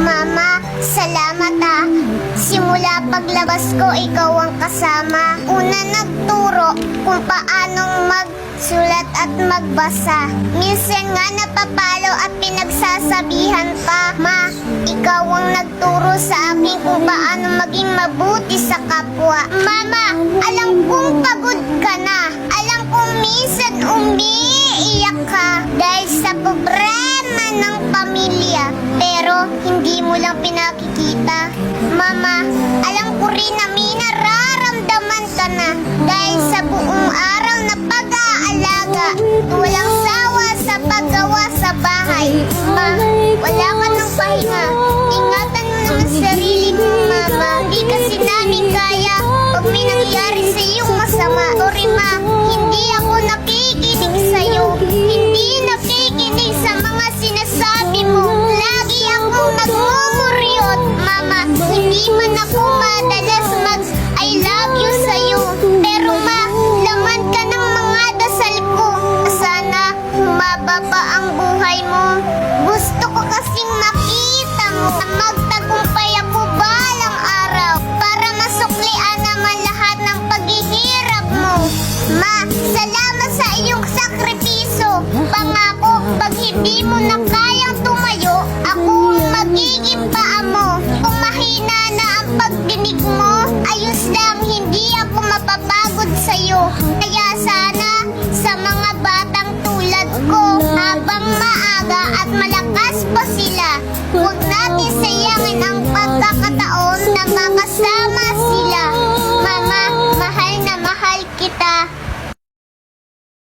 Mama, salamat ah. Simula paglabas ko, ikaw ang kasama. Una nagturo kung paanong magsulat at magbasa. Minsan nga napapalo at pinagsasabihan pa. Ma, ikaw ang nagturo sa akin kung paano maging mabuti sa kapwa. Mama, alam kong pagod ka na. Alam kong minsan umiiyak ka dahil sa problema ng pamilya. Pero hindi mo lang pinakikita. Mama, alam ko rin na may nararamdaman ka na dahil sa buong araw na pag-aalaga. Walang sawa sa paggawa sa bahay. Ma, wala ka ng pahinga. Ingatan mo naman sarili mo, Mama. Hindi kasi namin kaya pag may nangyari sa iyong masama. Sorry, Ma. Hindi ako nakikinig sa'yo. Hindi nakikinig sa mga sinasabi mo. Lagi akong nagmumuryot, Mama. Hindi man ako madalas mag-I love you sa'yo. Pero Ma, laman ka ng mga dasal ko. Sana humaba pa ang buhay mo. Gusto ko kasing makita mo na magtagumpay ako balang araw para masuklian naman lahat ng paghihirap mo. Ma, salamat sa iyong sakripisyo. Pangako, pag hindi mo na kayang tumayo, ako ang magiging paa mo. Kung mahina na ang pagdinig mo, ayos lang, hindi ako mapapagod sa'yo. Kaya sana sa mga batang tulad ko, habang maaga at malakas